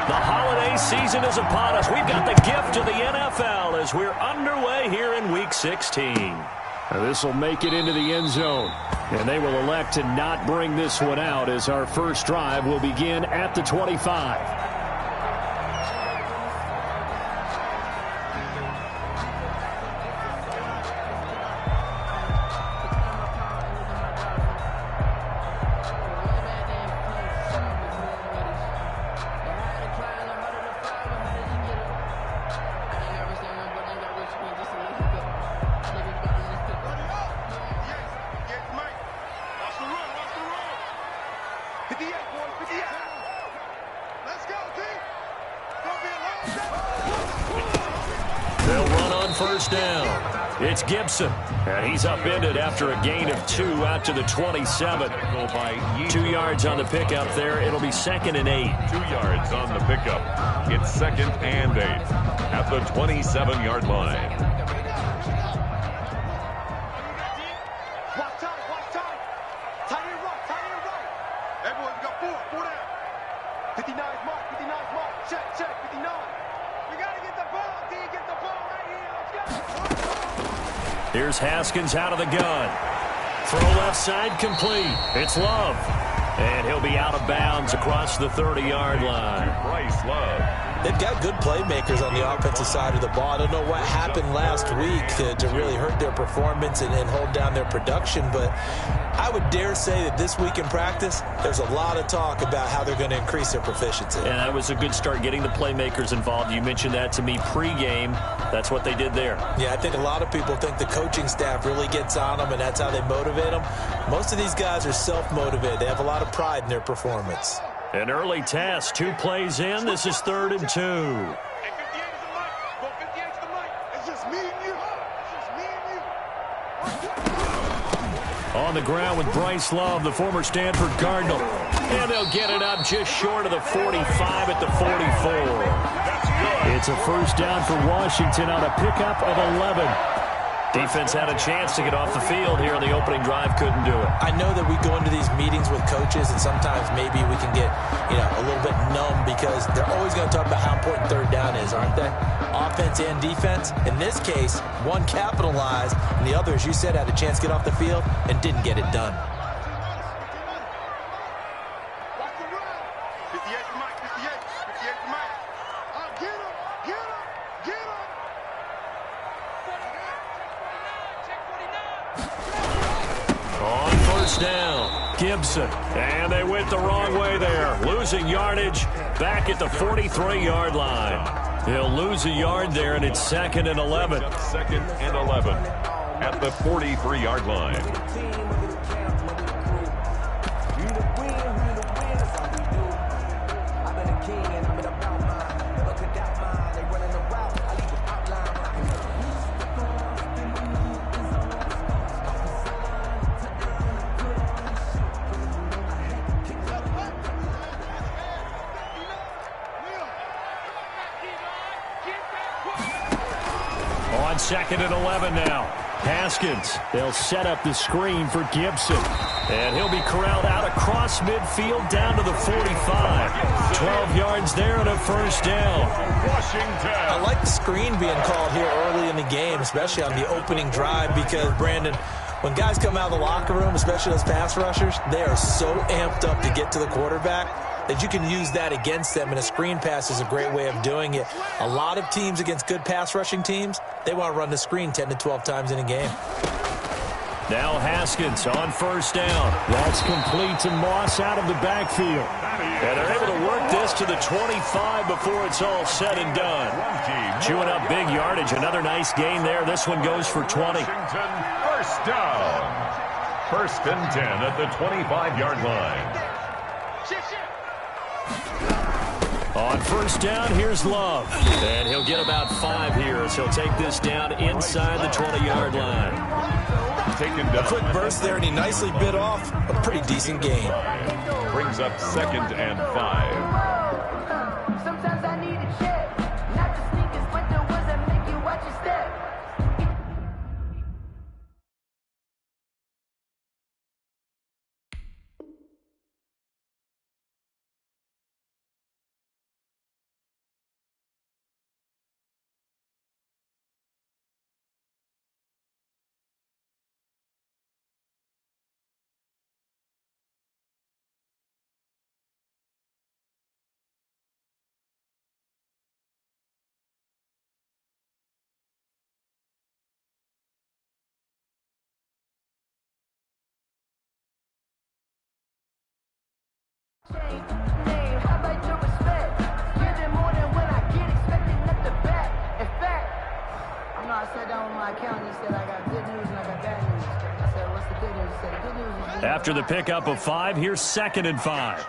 The holiday season is upon us. We've got the gift of the NFL as we're underway here in Week 16. This will make it into the end zone. And they will elect to not bring this one out as our first drive will begin at the 25. They'll run on first down. It's Gibson, and he's upended after a gain of 2 out to the 27. 2 yards on the pickup there. It'll be 2nd and 8. 2 yards on the pickup. It's 2nd and 8 at the 27-yard line. Watch time. Tight end right. Everyone got 4 down. 59's mark. Check, 59. We got to get the ball, D. Get the ball right here. Let's go. Here's Haskins out of the gun. Throw left side complete. It's Love. And he'll be out of bounds across the 30-yard line. Bryce Love. They've got good playmakers on the offensive side of the ball. I don't know what happened last week to really hurt their performance and hold down their production, but I would dare say that this week in practice, there's a lot of talk about how they're going to increase their proficiency. And that was a good start getting the playmakers involved. You mentioned that to me pregame. That's what they did there. Yeah, I think a lot of people think the coaching staff really gets on them, and that's how they motivate them. Most of these guys are self-motivated. They have a lot of pride in their performance. An early test. 2 plays in. This is 3rd and 2. Hey, 58 is the mic. Go 58 is the mic. It's just me and you. On the ground with Bryce Love, the former Stanford Cardinal. And they'll get it up just short of the 45 at the 44. It's a first down for Washington on a pickup of 11. Defense had a chance to get off the field here on the opening drive, couldn't do it. I know that we go into these meetings with coaches, and sometimes maybe we can get, a little bit numb because they're always going to talk about how important third down is, aren't they? Offense and defense. In this case, one capitalized, and the other, as you said, had a chance to get off the field and didn't get it done. Watch the run. 58 the mic. 58 the mic. Get him. On first down, Gibson. And they went the wrong way there. Losing yardage back at the 43-yard line. He'll lose a yard there, and it's 2nd and 11. 2nd and 11 at the 43-yard line. On 2nd and 11 now. Haskins. They'll set up the screen for Gibson. And he'll be corralled out across midfield down to the 45. 12 yards there and a first down. Washington. I like the screen being called here early in the game, especially on the opening drive, because, Brandon, when guys come out of the locker room, especially those pass rushers, they are so amped up to get to the quarterback that you can use that against them, and a screen pass is a great way of doing it. A lot of teams against good pass rushing teams, they want to run the screen 10 to 12 times in a game. Now Haskins on first down. That's complete to Moss out of the backfield. And they're able to work this to the 25 before it's all said and done. Chewing up big yardage. Another nice gain there. This one goes for 20. Washington, first down. 1st and 10 at the 25-yard line. On first down, here's Love. And he'll get about 5 here as he'll take this down inside the 20-yard line. Taken down. A quick burst there, and he nicely bit off a pretty decent gain. Brings up 2nd and 5. After the pickup of 5, here's 2nd and 5.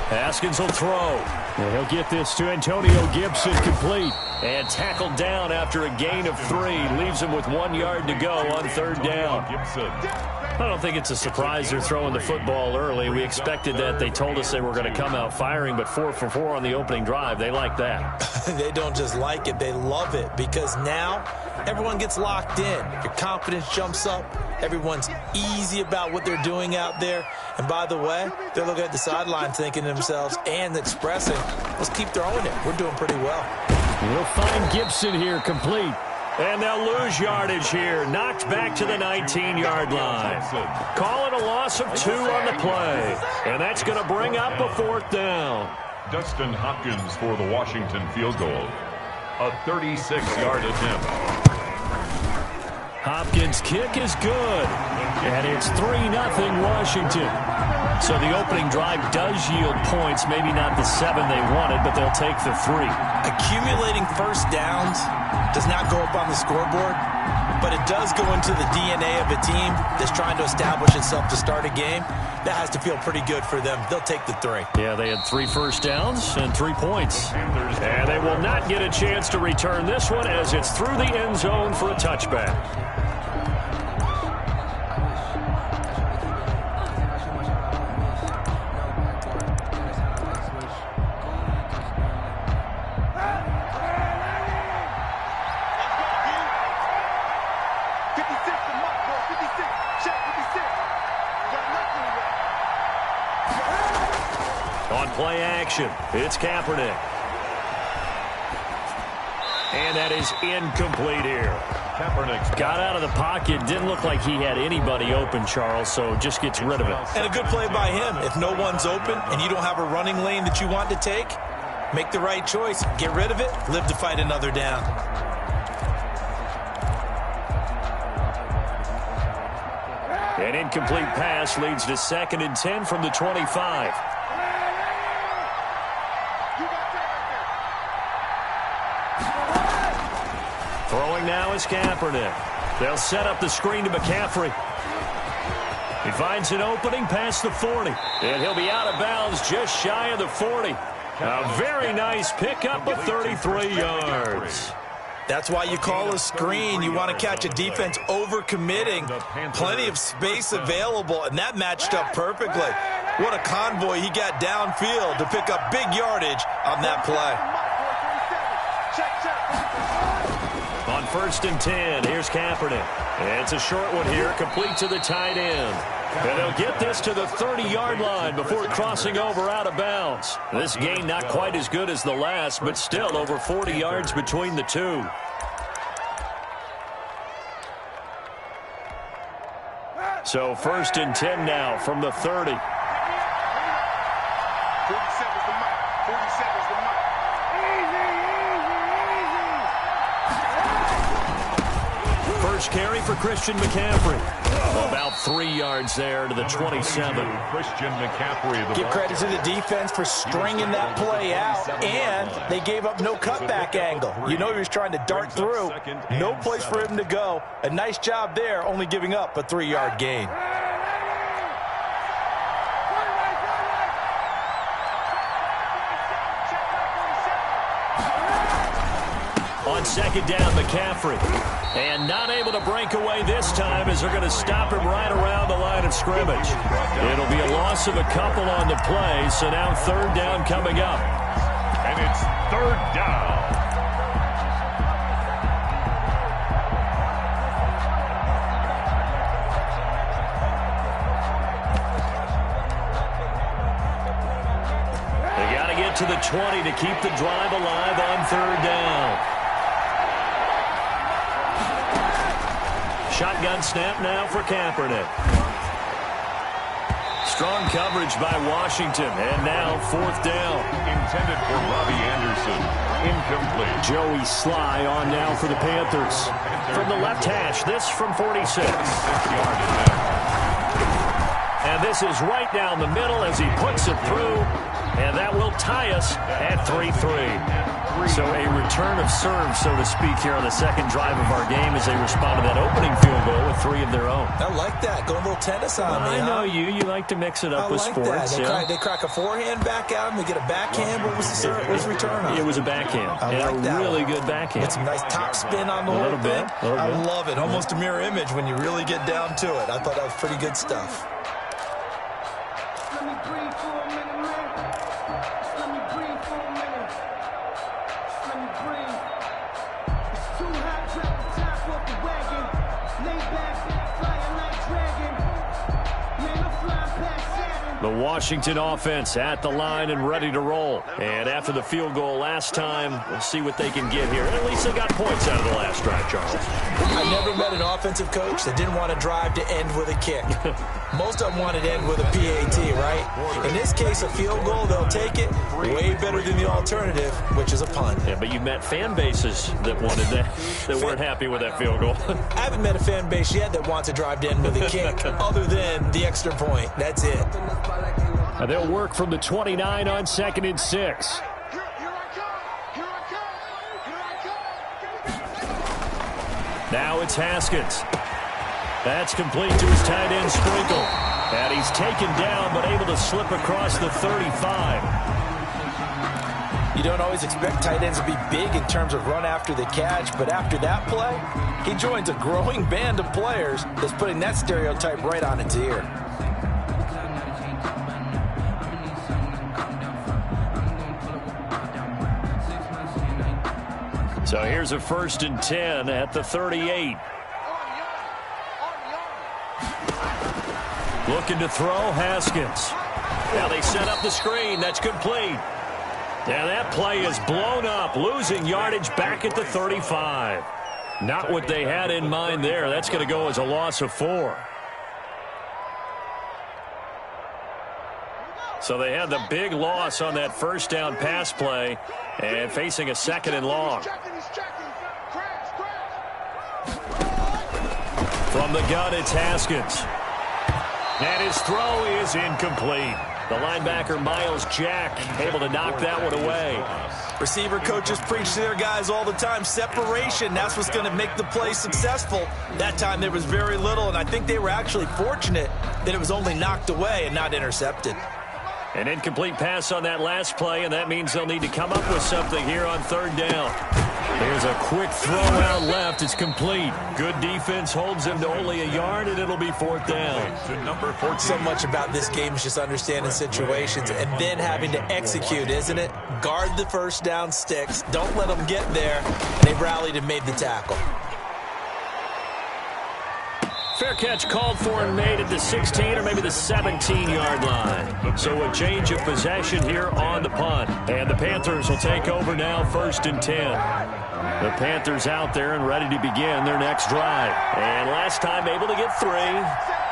Haskins will throw. And he'll get this to Antonio Gibson, complete. And tackled down after a gain of 3. Leaves him with 1 yard to go on 3rd down. I don't think it's a surprise they're throwing the football early. We expected that. They told us they were going to come out firing, but 4 for 4 on the opening drive. They like that. They don't just like it, they love it, because now everyone gets locked in. Your confidence jumps up. Everyone's easy about what they're doing out there. And by the way, they're looking at the sideline thinking to themselves and expressing, let's keep throwing it. We're doing pretty well. We'll find Gibson here, complete. And they'll lose yardage here. Knocked back to the 19-yard line. Call it a loss of 2 on the play. And that's going to bring up a 4th down. Dustin Hopkins for the Washington field goal. A 36-yard attempt. Hopkins' kick is good. And it's 3-0 Washington. So the opening drive does yield points. Maybe not the 7 they wanted, but they'll take the 3. Accumulating first downs does not go up on the scoreboard, but it does go into the DNA of a team that's trying to establish itself to start a game. That has to feel pretty good for them. They'll take the 3. Yeah, they had 3 first downs and 3 points. And they will not get a chance to return this one as it's through the end zone for a touchback. Play action. It's Kaepernick. And that is incomplete here. Kaepernick got out of the pocket. Didn't look like he had anybody open, Charles, so just gets rid of it. And a good play by him. If no one's open and you don't have a running lane that you want to take, make the right choice. Get rid of it. Live to fight another down. An incomplete pass leads to 2nd and 10 from the 25. Throwing now is Kaepernick. They'll set up the screen to McCaffrey. He finds an opening past the 40. And he'll be out of bounds just shy of the 40. A very nice pickup of 33 yards. That's why you call a screen. You want to catch a defense over-committing. Plenty of space available, and that matched up perfectly. What a convoy he got downfield to pick up big yardage on that play. On 1st and 10, here's Kaepernick. And it's a short one here, complete to the tight end. And they'll get this to the 30-yard line before crossing over out of bounds. This gain not quite as good as the last, but still over 40 yards between the two. So 1st and 10 now from the 30. 47's the mark. 47's the mark. First carry for Christian McCaffrey. About 3 yards there to the 27. Christian McCaffrey. Give credit to the defense for stringing that play out, and they gave up no cutback angle. You know he was trying to dart through. No place for him to go. A nice job there, only giving up a 3-yard gain. On 2nd down, McCaffrey. And not able to break away this time as they're going to stop him right around the line of scrimmage. It'll be a loss of a couple on the play, so now 3rd down coming up. And it's 3rd down. They got to get to the 20 to keep the drive alive on 3rd down. Shotgun snap now for Kaepernick. Strong coverage by Washington, and now 4th down. Intended for Robbie Anderson. Incomplete. Joey Sly on now for the Panthers. From the left hash, this from 46. And this is right down the middle as he puts it through, and that will tie us at 3-3. So a return of serve, so to speak, here on the second drive of our game as they respond to that opening field goal with 3 of their own. I like that. Going a little tennis on me. I know you. You like to mix it up with sports. They crack a forehand back out and they get a backhand. What was the return on? It was a backhand. I like that really one. good backhand. With some nice top spin on the whole thing. I love it. Almost a mirror image when you really get down to it. I thought that was pretty good stuff. Let me breathe for a minute, man. Let me breathe for a minute. Let me breathe. It's too hot, drop the top off the wagon. Lay back, flying like dragon. Man, I'm flying past Saturn. The Washington offense at the line and ready to roll. And after the field goal last time, we'll see what they can get here. At least they got points out of the last drive, Charles. I never met an offensive coach that didn't want to drive to end with a kick. Most of them wanted to end with a PAT, right? In this case, a field goal, they'll take it. Way better than the alternative, which is a punt. Yeah, but you've met fan bases that wanted that, that weren't happy with that field goal. I haven't met a fan base yet that wants to drive to end with a kick, other than the extra point. That's it. And they'll work from the 29 on 2nd and 6. Now it's Haskins. That's complete to his tight end, Sprinkle. And he's taken down, but able to slip across the 35. You don't always expect tight ends to be big in terms of run after the catch, but after that play, he joins a growing band of players that's putting that stereotype right on its ear. So here's a 1st and 10 at the 38. Looking to throw, Haskins. Now they set up the screen. That's complete. And that play is blown up, losing yardage back at the 35. Not what they had in mind there. That's going to go as a loss of 4. So they had the big loss on that 1st down pass play and facing a 2nd and long. From the gun, it's Haskins. And his throw is incomplete. The linebacker, Miles Jack, able to knock that one away. Receiver coaches preach to their guys all the time. Separation, that's what's going to make the play successful. That time there was very little, and I think they were actually fortunate that it was only knocked away and not intercepted. An incomplete pass on that last play, and that means they'll need to come up with something here on 3rd down. Here's a quick throw out left. It's complete. Good defense holds him to only a yard, and it'll be 4th down. Number 14. So much about this game is just understanding situations and then having to execute, isn't it? Guard the 1st down sticks. Don't let them get there. And they rallied and made the tackle. Fair catch called for and made at the 16 or maybe the 17-yard line. So a change of possession here on the punt. And the Panthers will take over now, 1st and 10. The Panthers out there and ready to begin their next drive. And last time able to get 3.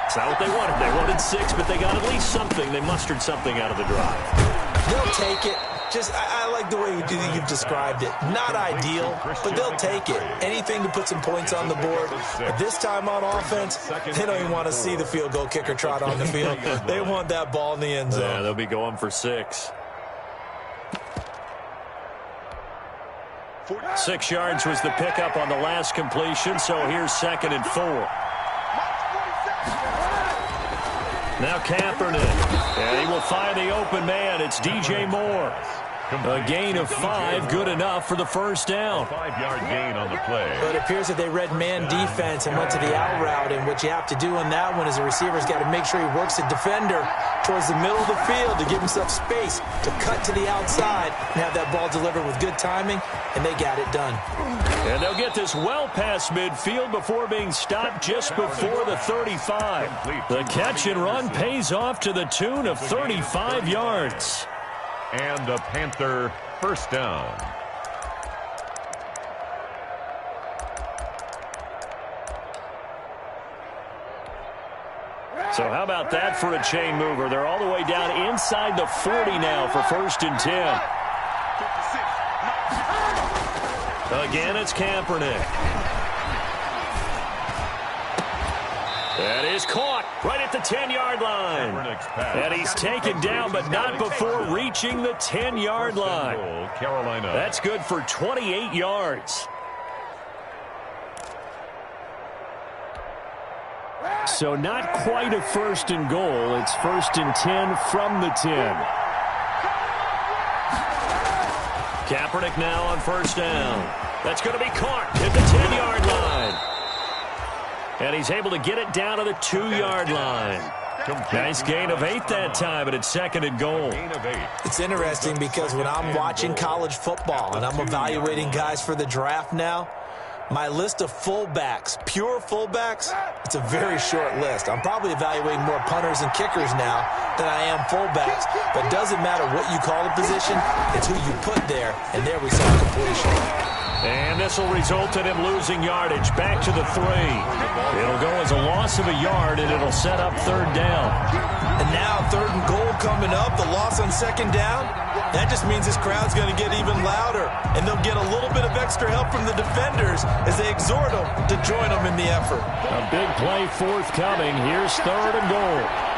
It's not what they wanted. They wanted 6, but they got at least something. They mustered something out of the drive. They'll take it. I like the way you've described it. Not ideal, but they'll take it. Anything to put some points on the board. But this time on offense, they don't even want to see the field goal kicker trot on the field. They want that ball in the end zone. Yeah, they'll be going for 6. 6 yards was the pickup on the last completion, so here's 2nd and 4. Now Kaepernick, and he will find the open man. It's DJ Moore. A gain of 5, good enough for the 1st down. 5-yard gain on the play. But it appears that they read man defense and went to the out route, and what you have to do on that one is the receiver's got to make sure he works the defender towards the middle of the field to give himself space to cut to the outside and have that ball delivered with good timing, and they got it done. And they'll get this well past midfield before being stopped just before the 35. The catch and run pays off to the tune of 35 yards. And a Panther 1st down. So how about that for a chain mover? They're all the way down inside the 40 now for 1st and 10. Again, it's Kaepernick. That is caught right at the 10-yard line. And he's taken down, but not before reaching the 10-yard line. That's good for 28 yards. So not quite a 1st and goal. It's 1st and 10 from the 10. Kaepernick now on 1st down. That's going to be caught at the 10-yard line. And he's able to get it down to the 2-yard line. Nice gain of 8 that time, but it's 2nd and goal. It's interesting because when I'm watching college football and I'm evaluating guys for the draft now, my list of fullbacks, pure fullbacks, it's a very short list. I'm probably evaluating more punters and kickers now than I am fullbacks. But it doesn't matter what you call the position, it's who you put there. And there we saw completion. And this will result in him losing yardage. Back to the 3. It'll go as a loss of a yard, and it'll set up 3rd down. And now 3rd and goal coming up. The loss on 2nd down. That just means this crowd's going to get even louder. And they'll get a little bit of extra help from the defenders as they exhort them to join them in the effort. A big play forthcoming. Here's 3rd and goal.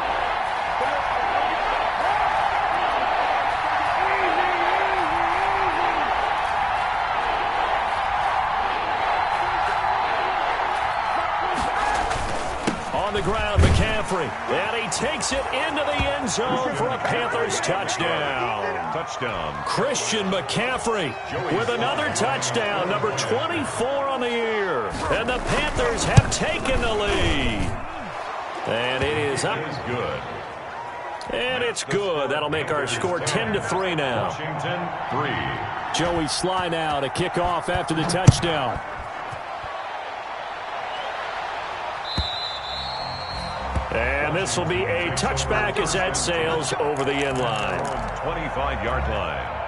The ground, McCaffrey, and he takes it into the end zone for a Panthers touchdown. Christian McCaffrey with another touchdown, number 24 on the year. And the Panthers have taken the lead. And it is up. And it's good. That'll make our score 10-3 now. Washington 3. Joey Sly now to kick off after the touchdown. And this will be a touchback as that sails over the end line. 25-yard line.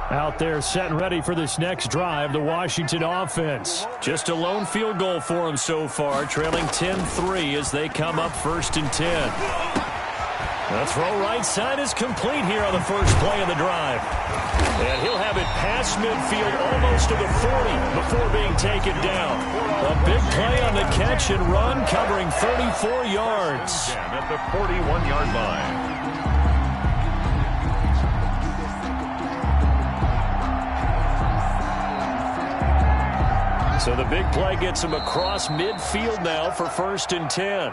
Out there set and ready for this next drive, the Washington offense. Just a lone field goal for them so far, trailing 10-3 as they come up 1st and 10. The throw right side is complete here on the first play of the drive. And he'll have it past midfield almost to the 40 before being taken down. A big play on the catch and run covering 34 yards. At the 41-yard line. So the big play gets him across midfield now for 1st and 10.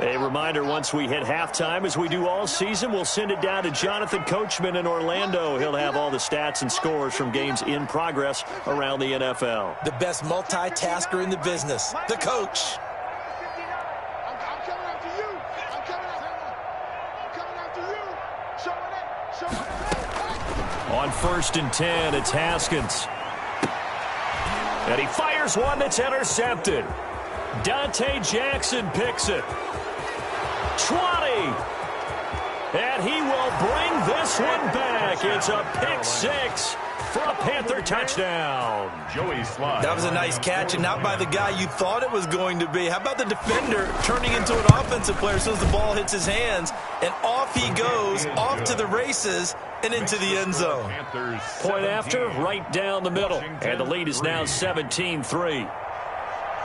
A reminder, once we hit halftime, as we do all season, we'll send it down to Jonathan Coachman in Orlando. He'll have all the stats and scores from games in progress around the NFL. The best multitasker in the business, the coach. On 1st and 10, it's Haskins. And he fires one that's intercepted. Dante Jackson picks it. 20. And he will bring this one back. It's a pick 6 for a Panther touchdown. Joey Sly. That was a nice catch, and not by the guy you thought it was going to be. How about the defender turning into an offensive player as soon as the ball hits his hands, and off he goes, off to the races, and into the end zone. Point after, right down the middle. And the lead is now 17-3.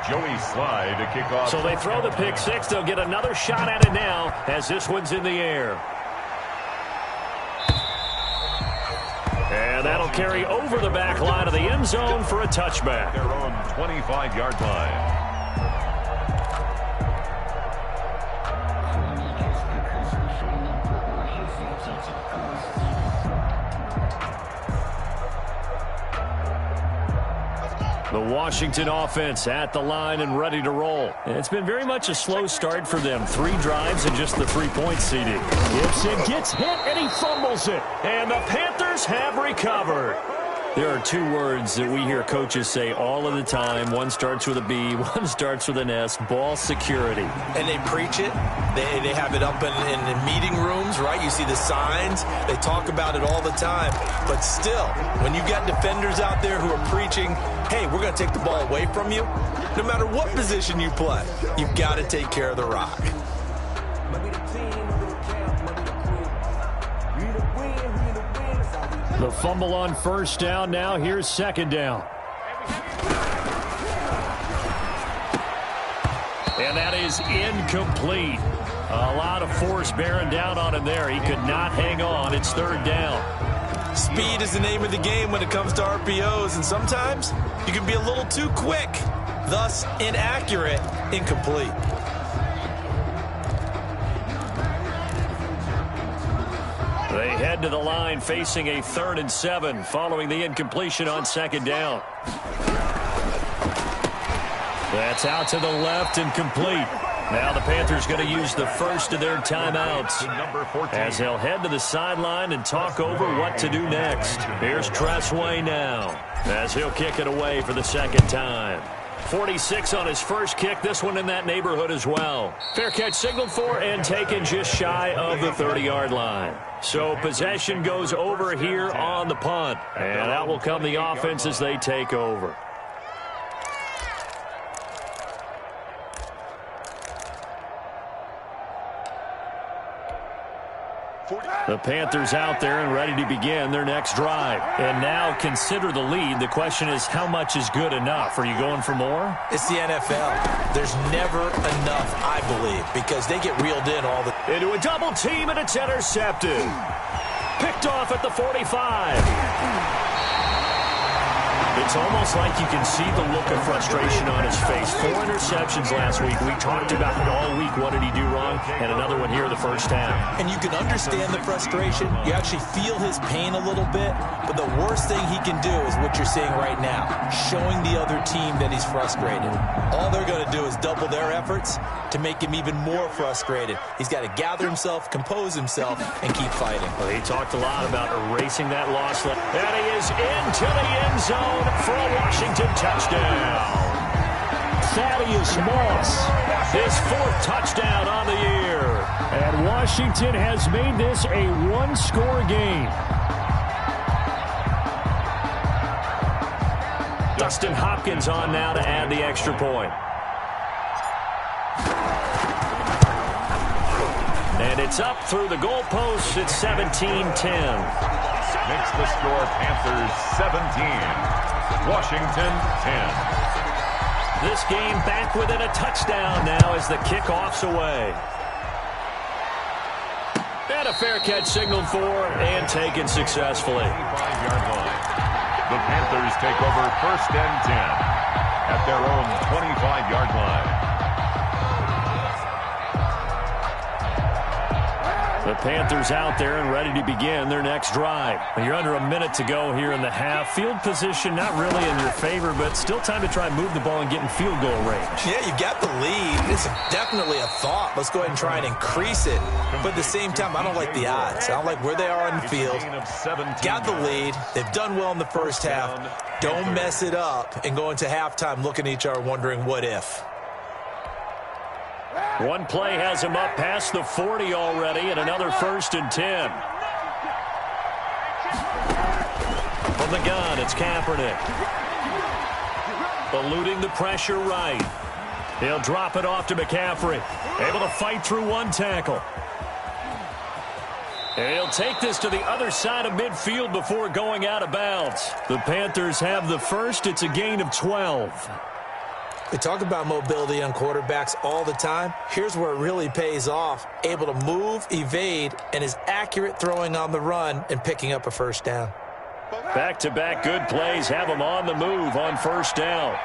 Joey Sly to kick off. So they throw the pick 6. They'll get another shot at it now as this one's in the air. And that'll carry over the back line of the end zone for a touchback. Their own 25-yard line. The Washington offense at the line and ready to roll. It's been very much a slow start for them. 3 drives and just the 3-point seeding. Gibson gets hit and he fumbles it. And the Panthers have recovered. There are two words that we hear coaches say all of the time. One starts with a B, one starts with an S, ball security. And they preach it. They have it up in meeting rooms, right? You see the signs. They talk about it all the time. But still, when you got defenders out there who are preaching, hey, we're going to take the ball away from you, no matter what position you play, you've got to take care of the rock. The fumble on first down. Now here's second down. And that is incomplete. A lot of force bearing down on him there. He could not hang on. It's third down. Speed is the name of the game when it comes to RPOs, and sometimes you can be a little too quick, thus inaccurate, incomplete. They head to the line facing a 3rd and 7 following the incompletion on second down. That's out to the left and complete. Now the Panthers going to use the first of their timeouts as they'll head to the sideline and talk over what to do next. Here's Tressway now as he'll kick it away for the second time. 46 on his first kick, this one in that neighborhood as well. Fair catch signaled for and taken just shy of the 30-yard line. So possession goes over here on the punt, and out will come the offense as they take over. The Panthers out there and ready to begin their next drive. And now consider the lead. The question is, how much is good enough? Are you going for more? It's the NFL. There's never enough, I believe, because they get reeled in all the... Into a double team, and it's intercepted. Picked off at the 45. It's almost like you can see the look of frustration on his face. 4 interceptions last week. We talked about it all week. What did he do wrong? And another one here in the first half. And you can understand the frustration. You actually feel his pain a little bit. But the worst thing he can do is what you're seeing right now, showing the other team that he's frustrated. All they're going to do is double their efforts to make him even more frustrated. He's got to gather himself, compose himself, and keep fighting. Well, he talked a lot about erasing that loss. And he is into the end zone for a Washington touchdown. Thaddeus Moss, his 4th touchdown on the year. And Washington has made this a one-score game. Dustin Hopkins on now to add the extra point. And it's up through the goalposts. It's 17-10. Makes the score Panthers 17. Washington 10. This game back within a touchdown now as the kickoff's away. And a fair catch signaled for and taken successfully. 25-yard line. The Panthers take over 1st and 10 at their own 25-yard line. The Panthers out there and ready to begin their next drive. You're under a minute to go here in the half. Field position not really in your favor, but still time to try and move the ball and get in field goal range. Yeah, you got the lead. It's definitely a thought. Let's go ahead and try and increase it. But at the same time, I don't like the odds. I don't like where they are in the field. Got the lead. They've done well in the first half. Don't mess it up and go into halftime looking at each other wondering what if. One play has him up past the 40 already, and another 1st and 10. From the gun, it's Kaepernick. Eluding the pressure right. He'll drop it off to McCaffrey. Able to fight through one tackle. And he'll take this to the other side of midfield before going out of bounds. The Panthers have the first. It's a gain of 12. We talk about mobility on quarterbacks all the time. Here's where it really pays off. Able to move, evade, and is accurate throwing on the run and picking up a 1st down. Back-to-back good plays have him on the move on 1st down.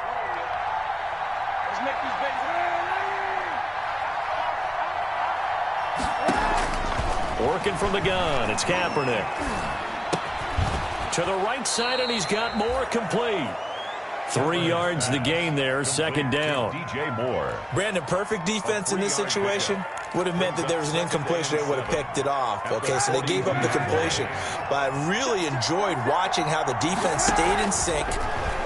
Working from the gun, it's Kaepernick. To the right side, and he's got more complete. 3 yards the gain there, 2nd down. DJ Moore. Brandon, perfect defense in this situation. would have meant that there was an incompletion and would have picked it off. Okay, so they gave up the completion. But I really enjoyed watching how the defense stayed in sync,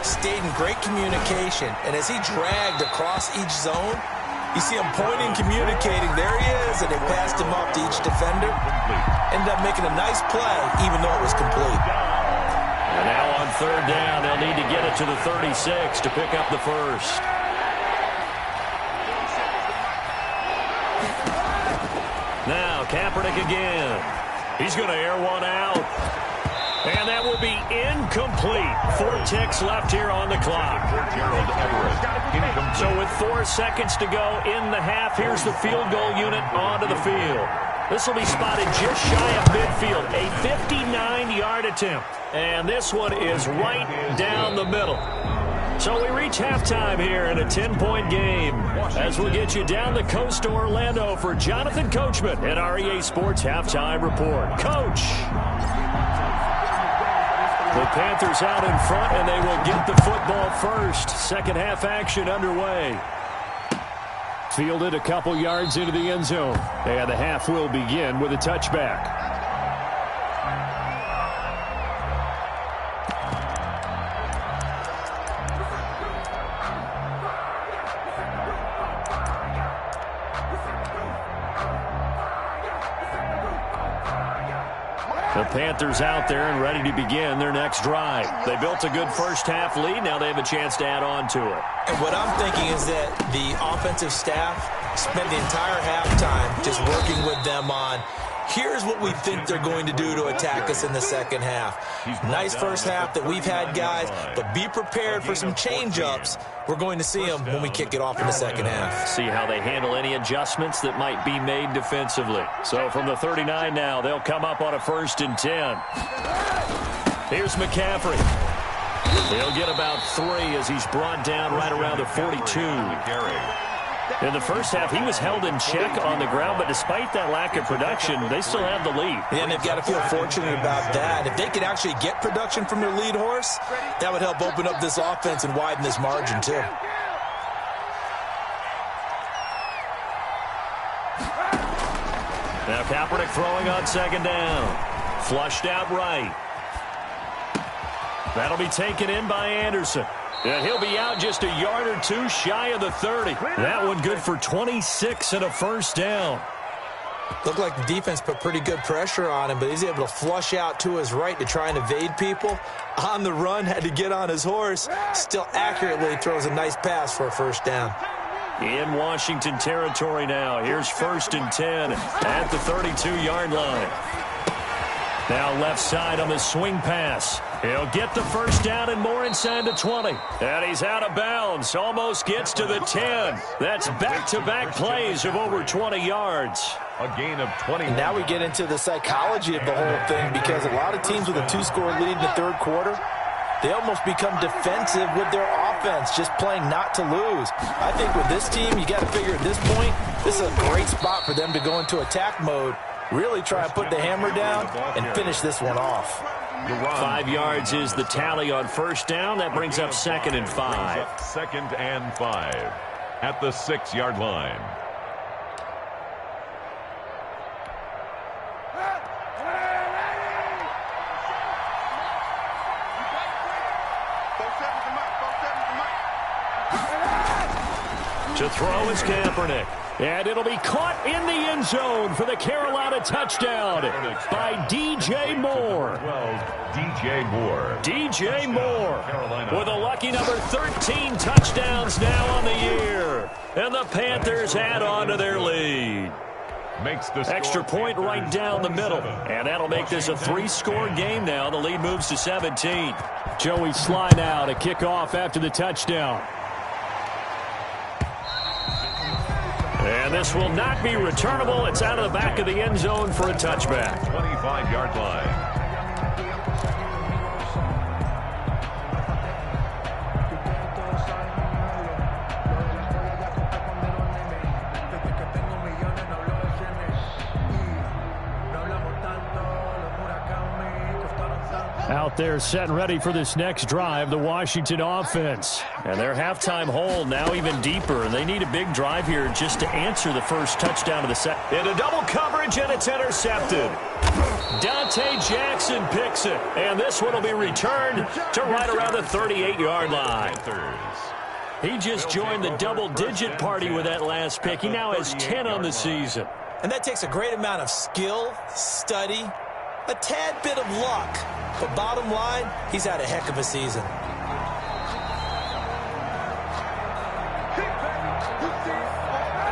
stayed in great communication, and as he dragged across each zone, you see him pointing, communicating. There he is, and they passed him off to each defender. Ended up making a nice play, even though it was complete. And now on third down, they'll need to get it to the 36 to pick up the first. Now Kaepernick again. He's going to air one out. And that will be incomplete. 4 ticks left here on the clock. So with 4 seconds to go in the half, here's the field goal unit onto the field. This will be spotted just shy of midfield. A 59-yard attempt. And this one is right down the middle. So we reach halftime here in a 10-point game. As we'll get you down the coast to Orlando for Jonathan Coachman at our EA Sports Halftime Report. Coach! The Panthers out in front, and they will get the football first. Second half action underway. Fielded a couple yards into the end zone. And the half will begin with a touchback. The Panthers out there and ready to begin their next drive. They built a good first-half lead. Now they have a chance to add on to it. And what I'm thinking is that the offensive staff spent the entire halftime just working with them on, here's what we think they're going to do to attack us in the second half. Nice first half that we've had, guys, but be prepared for some change-ups. We're going to see them when we kick it off in the second half. See how they handle any adjustments that might be made defensively. So from the 39 now, they'll come up on a 1st and 10. Here's McCaffrey. He'll get about 3 as he's brought down right around the 42. In the first half, he was held in check on the ground, but despite that lack of production, they still have the lead. Yeah, and they've got to feel fortunate about that. If they could actually get production from their lead horse, that would help open up this offense and widen this margin, too. Now Kaepernick throwing on second down. Flushed out right. That'll be taken in by Anderson. And he'll be out just a yard or 2 shy of the 30. That one good for 26 and a first down. Looked like the defense put pretty good pressure on him, but he's able to flush out to his right to try and evade people. On the run, had to get on his horse. Still accurately throws a nice pass for a first down. In Washington territory now. Here's 1st and 10 at the 32-yard line. Now left side on the swing pass. He'll get the first down and more inside the 20. And he's out of bounds. Almost gets to the 10. That's back-to-back plays of over 20 yards. A gain of 20. And now we get into the psychology of the whole thing, because a lot of teams with a 2-score lead in the third quarter, they almost become defensive with their offense, just playing not to lose. I think with this team, you got to figure at this point, this is a great spot for them to go into attack mode, really try and put the hammer down and finish this one off. 5 yards is the tally on first down. That brings up 2nd and 5. 2nd and 5 at the 6-yard line. To throw is Kaepernick. And it'll be caught in the end zone for the Carolina touchdown by D.J. Moore. D.J. Moore. D.J. Moore with a lucky number 13 touchdowns now on the year. And the Panthers add on to their lead. Makes the extra point right down the middle. And that'll make this a 3-score game now. The lead moves to 17. Joey Sly now to kick off after the touchdown. And this will not be returnable. It's out of the back of the end zone for a touchback. 25-yard line. Out They're set and ready for this next drive, the Washington offense. And their halftime hole now even deeper, and they need a big drive here just to answer the first touchdown of the set. Into double coverage, and it's intercepted. Dante Jackson picks it, and this one will be returned to right around the 38-yard line. He just joined the double-digit party with that last pick. He now has 10 on the season. And that takes a great amount of skill, study, a tad bit of luck. But bottom line, he's had a heck of a season.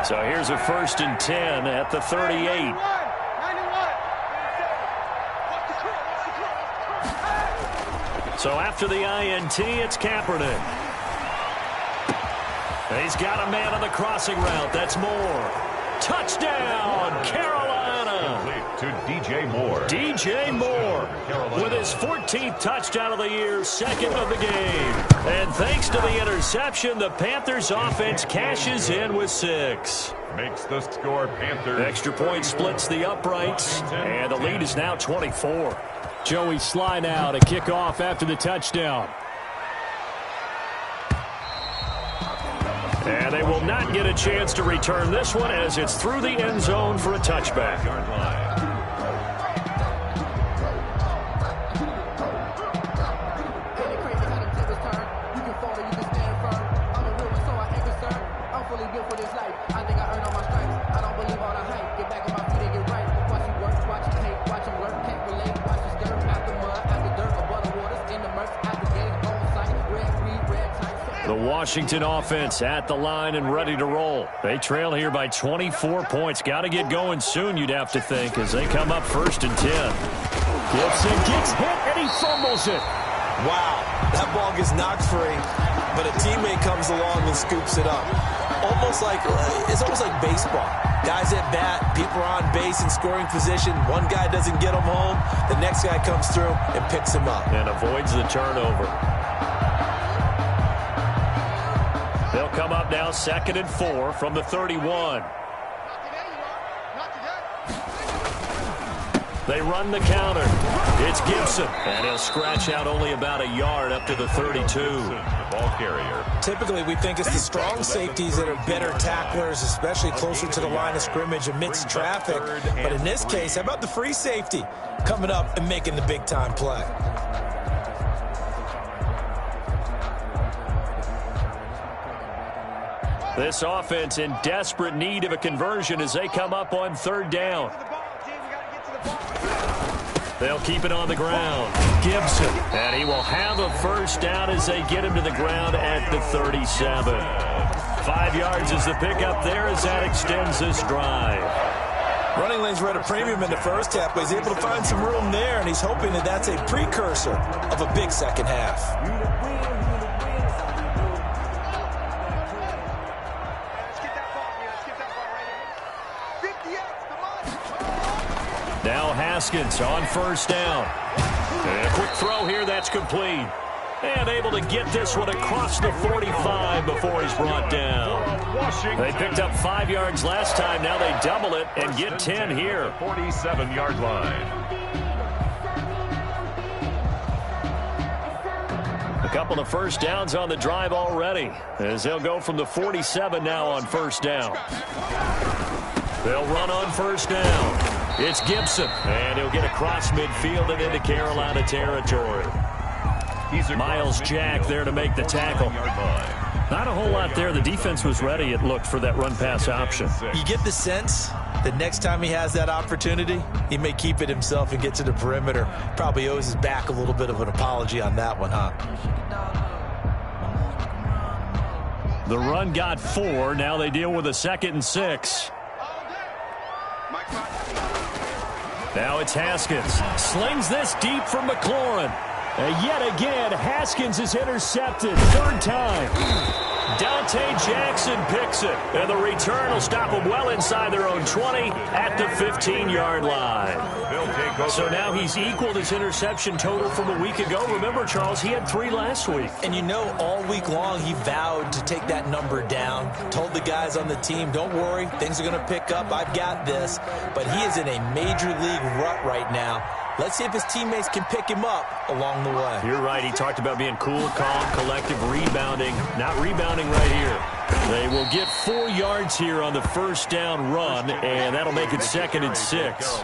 So here's a 1st and 10 at the 38. So after the INT, it's Kaepernick. He's got a man on the crossing route. That's Moore. Touchdown, Carolina. To DJ Moore. DJ Moore with his 14th touchdown of the year, 2nd of the game. And thanks to the interception, the Panthers offense cashes in with 6. Makes the score Panthers. Extra point splits the uprights, and the lead is now 24. Joey Sly now to kick off after the touchdown. And they will not get a chance to return this one as it's through the end zone for a touchback. Washington offense at the line and ready to roll. They trail here by 24 points. Got to get going soon, you'd have to think, as they come up 1st and 10. Gibson gets hit, and he fumbles it. Wow, that ball gets knocked free, but a teammate comes along and scoops it up. It's almost like baseball. Guys at bat, people are on base in scoring position. One guy doesn't get him home. The next guy comes through and picks him up. And avoids the turnover. They'll come up now 2nd and 4 from the 31. They run the counter. It's Gibson, and he'll scratch out only about a yard up to the 32. The ball carrier. Typically, we think it's the strong safeties that are better tacklers, especially closer to the line of scrimmage amidst traffic. But in this case, how about the free safety coming up and making the big-time play? This offense in desperate need of a conversion as they come up on 3rd down. They'll keep it on the ground. Gibson, and he will have a 1st down as they get him to the ground at the 37. 5 yards is the pickup there as that extends this drive. Running lanes were at a premium in the first half, but he's able to find some room there, and he's hoping that that's a precursor of a big second half. Now Haskins on 1st down. And a quick throw here, that's complete. And able to get this one across the 45 before he's brought down. They picked up 5 yards last time. Now they double it and get 10 here. 47-yard line. A couple of 1st downs on the drive already, as they'll go from the 47 now on 1st down. They'll run on 1st down. It's Gibson, and he'll get across midfield and into Carolina territory. Miles Jack there to make the tackle. Not a whole lot there. The defense was ready, it looked, for that run-pass option. You get the sense that next time he has that opportunity, he may keep it himself and get to the perimeter. Probably owes his back a little bit of an apology on that one, huh? The run got 4. Now they deal with a 2nd and 6. Now it's Haskins. Slings this deep from McLaurin. Yet again, Haskins is intercepted. 3rd time. Dante Jackson picks it. And the return will stop them well inside their own 20 at the 15-yard line. So now he's equaled his interception total from a week ago. Remember, Charles, he had 3 last week. And you know, all week long he vowed to take that number down. Told the guys on the team, don't worry, things are going to pick up. I've got this. But he is in a major league rut right now. Let's see if his teammates can pick him up along the way. You're right. He talked about being cool, calm, collective, rebounding. Not rebounding right here. They will get 4 yards here on the first down run, and that'll make it 2nd and 6.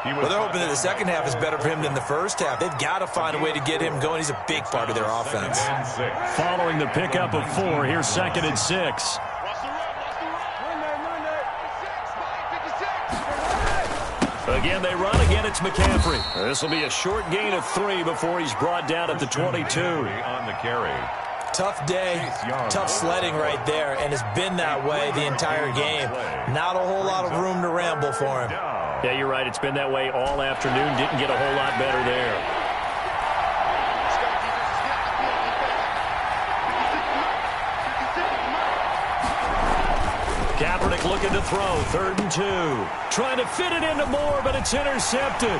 Well, they're hoping that the second half is better for him than the first half. They've got to find a way to get him going. He's a big part of their offense. Following the pickup of 4, here's 2nd and 6. Again, they run. Again, it's McCaffrey. This will be a short gain of 3 before he's brought down at the 22. On the carry. Tough day, tough sledding right there, and it's been that way the entire game. Not a whole lot of room to ramble for him. Yeah, you're right. It's been that way all afternoon. Didn't get a whole lot better there. Kaepernick looking to throw. 3rd and 2. Trying to fit it into Moore, but it's intercepted.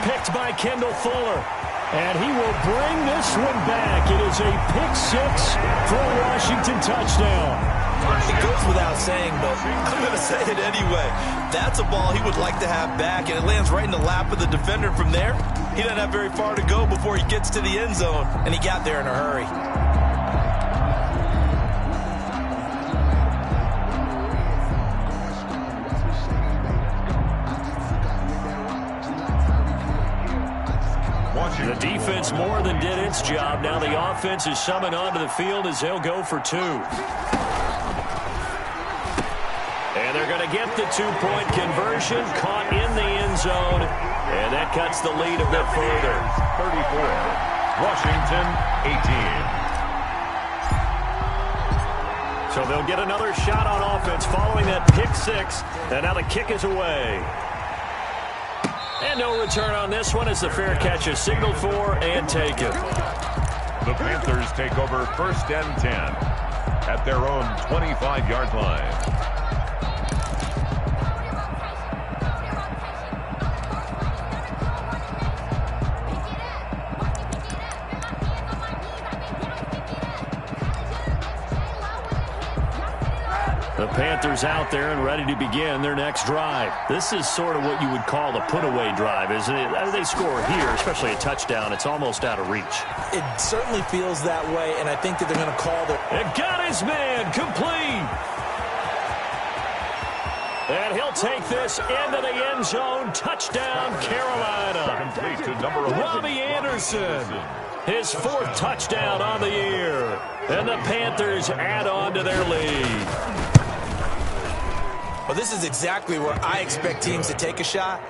Picked by Kendall Fuller. And he will bring this one back. It is a pick 6 for a Washington touchdown. It goes without saying, but I'm going to say it anyway. That's a ball he would like to have back, and it lands right in the lap of the defender from there. He doesn't have very far to go before he gets to the end zone, and he got there in a hurry. The defense more than did its job. Now the offense is summoned onto the field as they'll go for 2. And they're going to get the 2-point conversion, caught in the end zone, and that cuts the lead a bit further. 34, Washington 18. So they'll get another shot on offense following that pick 6, and now the kick is away. And no return on this one as the fair catch is signaled for and taken. The Panthers take over 1st and 10 at their own 25-yard line. The Panthers out there and ready to begin their next drive. This is sort of what you would call a put-away drive, isn't it? As they score here, especially a touchdown, it's almost out of reach. It certainly feels that way, and I think that they're going to call the... And got his man complete. And he'll take this into the end zone. Touchdown, Carolina. Complete to number 11. Robbie Anderson. His 4th touchdown on the year. And the Panthers add on to their lead. Well, this is exactly where I expect teams to take a shot.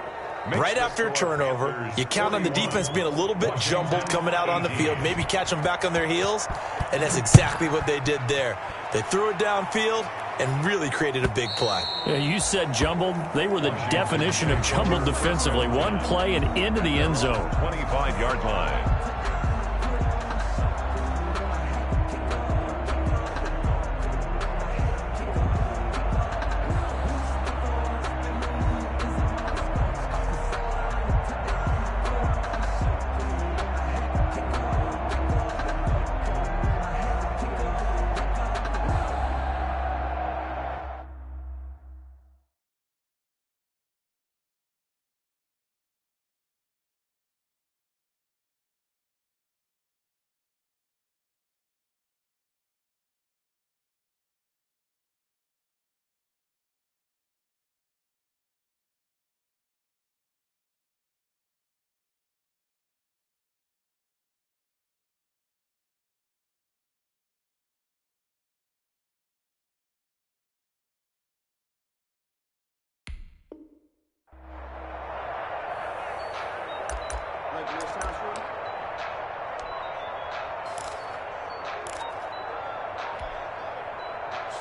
Right after a turnover, you count on the defense being a little bit jumbled coming out on the field, maybe catch them back on their heels, and that's exactly what they did there. They threw it downfield and really created a big play. Yeah, you said jumbled. They were the definition of jumbled defensively. One play and into the end zone. 25-yard line.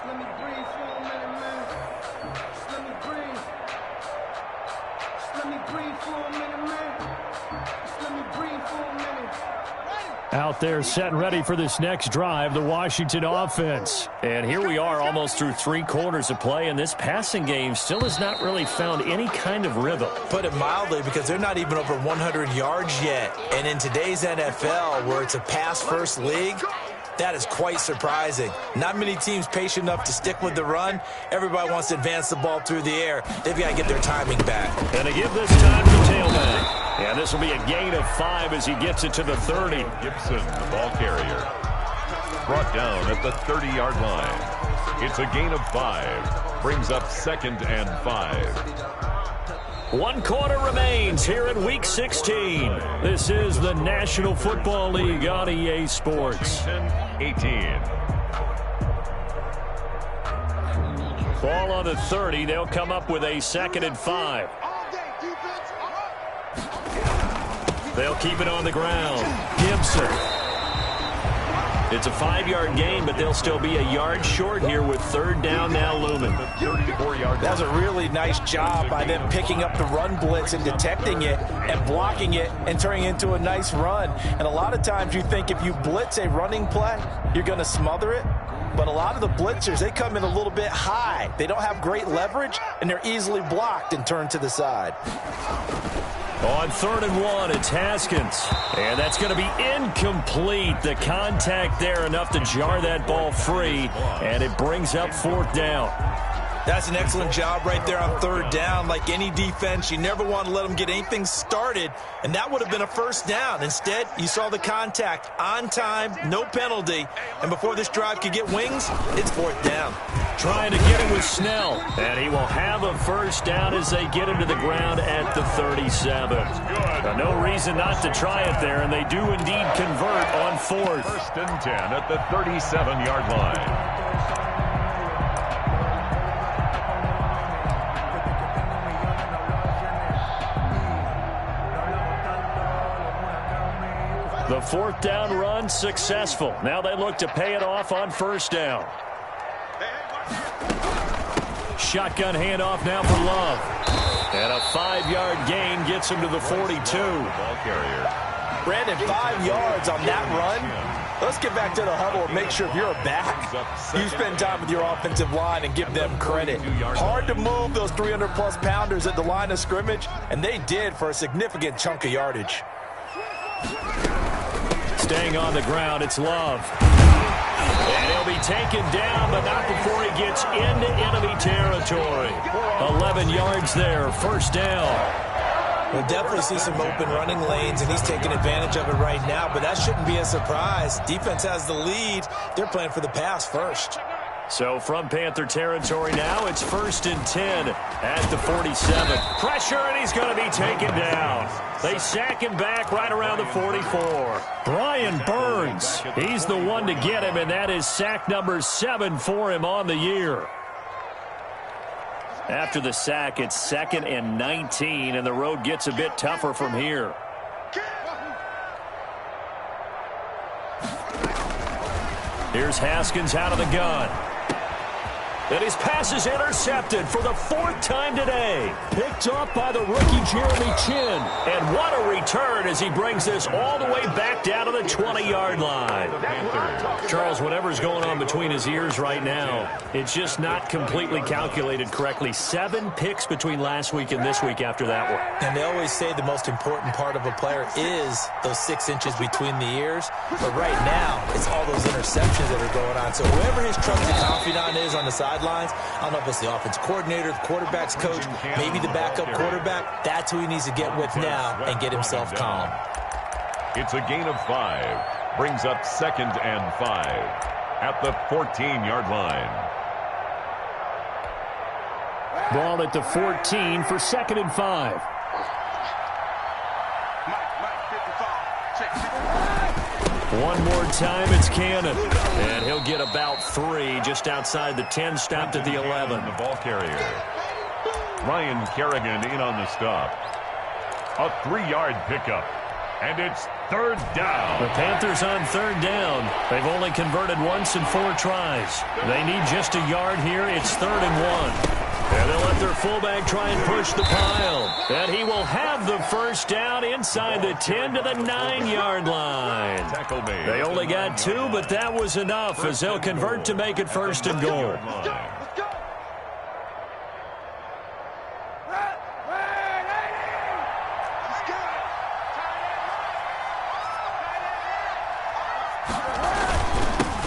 Let me breathe for a minute, man. Let me breathe. Let me breathe for a minute, man. Let me breathe for a minute. Out there set and ready for this next drive, the Washington offense. And here we are almost through 3 quarters of play, and this passing game still has not really found any kind of rhythm. Put it mildly, because they're not even over 100 yards yet. And in today's NFL, where it's a pass-first league, that is quite surprising. Not many teams patient enough to stick with the run. Everybody wants to advance the ball through the air. They've got to get their timing back. And to give this time to tailback. And this will be a gain of 5 as he gets it to the 30. Gibson, the ball carrier. Brought down at the 30-yard line. It's a gain of 5. Brings up 2nd and 5. 1 quarter remains here in Week 16. This is the National Football League on EA Sports. 18. Ball on the 30. They'll come up with a 2nd and 5. They'll keep it on the ground. Gibson. It's a 5-yard gain, but they'll still be a yard short here with 3rd down now looming. 34-yard. That was a really nice job by them picking up the run blitz and detecting it and blocking it and turning it into a nice run. And a lot of times you think if you blitz a running play, you're going to smother it. But a lot of the blitzers, they come in a little bit high. They don't have great leverage, and they're easily blocked and turned to the side. On 3rd and 1, it's Haskins. And that's going to be incomplete. The contact there enough to jar that ball free. And it brings up 4th down. That's an excellent job right there on 3rd down. Like any defense, you never want to let them get anything started, and that would have been a 1st down. Instead, you saw the contact on time, no penalty, and before this drive could get wings, it's 4th down. Trying to get it with Snell, and he will have a 1st down as they get him to the ground at the 37. No reason not to try it there, and they do indeed convert on 4th. 1st and 10 at the 37-yard line. The 4th down run successful. Now they look to pay it off on 1st down. Shotgun handoff now for Love. And a 5-yard gain gets him to the 42. Ball carrier. Brandon, 5 yards on that run. Let's get back to the huddle and make sure if you're a back, you spend time with your offensive line and give them credit. Hard to move those 300-plus pounders at the line of scrimmage, and they did for a significant chunk of yardage. Staying on the ground, it's Love. And he'll be taken down, but not before he gets into enemy territory. 11 yards there, 1st down. We'll definitely see some open running lanes, and he's taking advantage of it right now, but that shouldn't be a surprise. Defense has the lead. They're playing for the pass first. So from Panther territory now, it's 1st and 10 at the 47. Pressure, and he's going to be taken down. They sack him back right around the 44. Brian Burns, he's the one to get him, and that is sack number 7 for him on the year. After the sack, it's 2nd and 19, and the road gets a bit tougher from here. Here's Haskins out of the gun. And his pass is intercepted for the 4th time today. Picked off by the rookie Jeremy Chin. And what a return as he brings this all the way back down to the 20-yard line. Charles, whatever's going on between his ears right now, it's just not completely calculated correctly. 7 picks between last week and this week after that one. And they always say the most important part of a player is those 6 inches between the ears. But right now, it's all those interceptions that are going on. So whoever his trusted confidant is on the sidelines, I don't know if it's the offense coordinator, the quarterback's coach, maybe the backup quarterback. That's who he needs to get with now and get himself calm. It's a gain of 5. Brings up 2nd and 5 at the 14-yard line. Ball at the 14 for 2nd and 5. One more time, it's Cannon. And he'll get about 3 just outside the 10, stopped at the 11. The ball carrier. Ryan Kerrigan in on the stop. A 3-yard pickup. And it's 3rd down. The Panthers on 3rd down. They've only converted once in 4 tries. They need just a yard here. It's 3rd and 1. And they'll let their fullback try and push the pile. And he will have the 1st down inside the 10 to the 9-yard line. They only got 2, but that was enough as they'll convert to make it 1st and goal.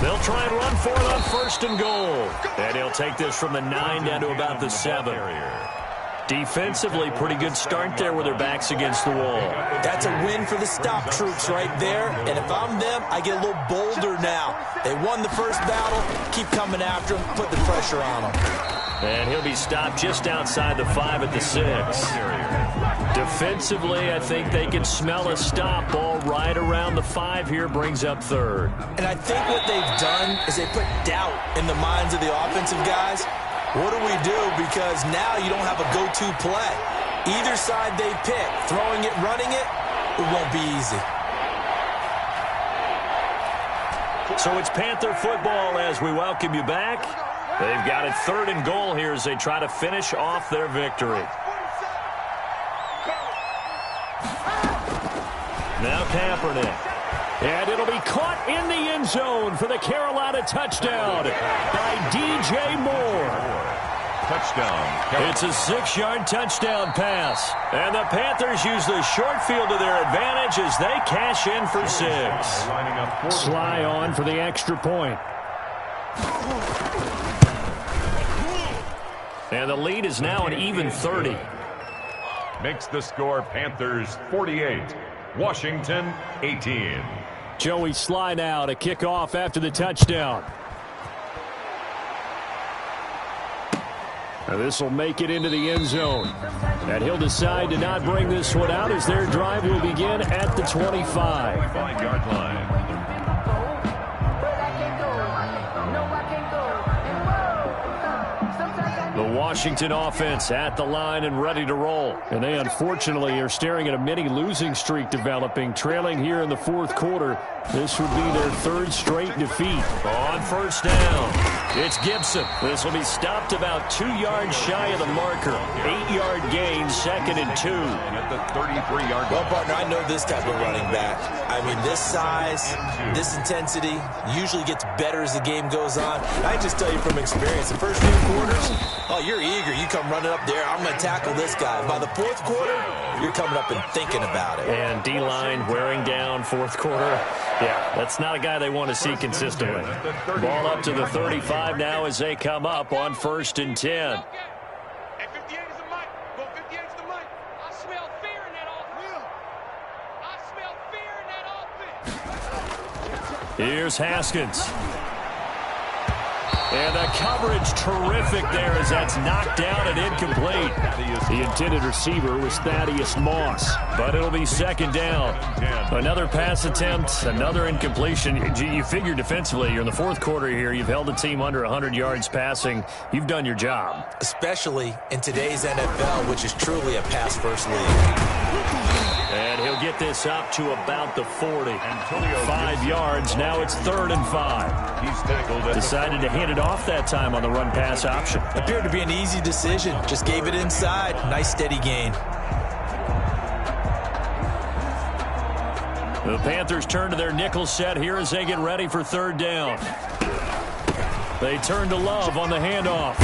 They'll try and run for it on 1st and goal. And he'll take this from the 9 down to about the 7. Defensively, pretty good start there with their backs against the wall. That's a win for the stop troops right there. And if I'm them, I get a little bolder now. They won the first battle. Keep coming after them. Put the pressure on them. And he'll be stopped just outside the 5 at the 6. Defensively, I think they can smell a stop. Ball right around the 5 here, brings up 3rd. And I think what they've done is they put doubt in the minds of the offensive guys. What do we do? Because now you don't have a go-to play. Either side they pick, throwing it, running it, it won't be easy. So it's Panther football as we welcome you back. They've got it 3rd and goal here as they try to finish off their victory. Now Kaepernick. And it'll be caught in the end zone for the Carolina touchdown by DJ Moore. Touchdown. It's a 6-yard touchdown pass. And the Panthers use the short field to their advantage as they cash in for 6. Sly on for the extra point. And the lead is now an even 30. Makes the score Panthers 48, Washington 18. Joey Sly now to kick off after the touchdown. Now this will make it into the end zone. And he'll decide to not bring this one out as their drive will begin at the 25. 5-yard line. The Washington offense at the line and ready to roll. And they unfortunately are staring at a mini losing streak developing, trailing here in the 4th quarter. This would be their 3rd straight defeat. On 1st down, it's Gibson. This will be stopped about 2 yards shy of the marker. 8-yard gain, 2nd and 2. At the 33-yard line. Well, partner, I know this type of running back. I mean, this size, this intensity usually gets better as the game goes on. I just tell you from experience, the first few quarters, oh, you're eager. You come running up there, I'm going to tackle this guy. By the 4th quarter, you're coming up and thinking about it. And D-line wearing down 4th quarter. Yeah, that's not a guy they want to see consistently. Ball up to the 35 now as they come up on 1st and 10. Hey, 58 is the mic. Go 58 is the mic. I smell fear in that offense. I smell fear in that offense. Here's Haskins. And the coverage terrific there as that's knocked down and incomplete. The intended receiver was Thaddeus Moss, but it'll be 2nd down. Another pass attempt, another incompletion. You figure defensively, you're in the 4th quarter here. You've held the team under 100 yards passing. You've done your job. Especially in today's NFL, which is truly a pass-first league. And he'll get this up to about the 40. 5 yards. Now it's 3rd and 5. He's tackled. Decided to hand it off that time on the run-pass option. Appeared to be an easy decision. Just gave it inside. Nice steady gain. The Panthers turn to their nickel set here as they get ready for 3rd down. They turn to Love on the handoff.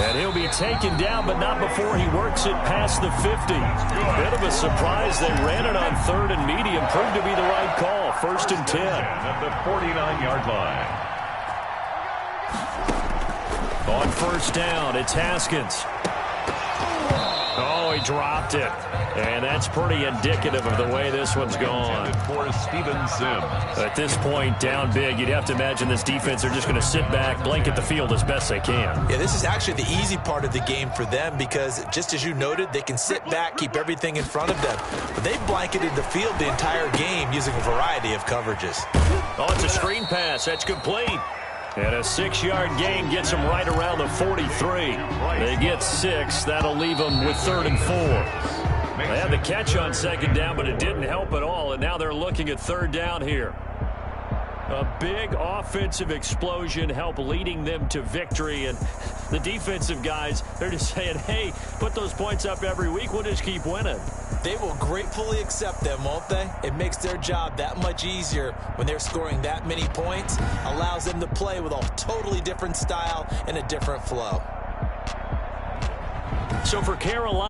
And he'll be taken down, but not before he works it past the 50. Bit of a surprise. They ran it on 3rd and medium. Proved to be the right call. 1st and 10. At the 49-yard line. On 1st down, it's Haskins. Oh, he dropped it. And that's pretty indicative of the way this one's gone. For Steven Sims. At this point, down big, you'd have to imagine this defense are just going to sit back, blanket the field as best they can. Yeah, this is actually the easy part of the game for them because, just as you noted, they can sit back, keep everything in front of them. But they've blanketed the field the entire game using a variety of coverages. Oh, it's a screen pass. That's complete. And a 6-yard gain gets them right around the 43. They get 6. That'll leave them with 3rd and 4. They had the catch on 2nd down, but it didn't help at all. And now they're looking at 3rd down here. A big offensive explosion helped leading them to victory. And the defensive guys, they're just saying, hey, put those points up every week. We'll just keep winning. They will gratefully accept them, won't they? It makes their job that much easier when they're scoring that many points. Allows them to play with a totally different style and a different flow. So for Carolina.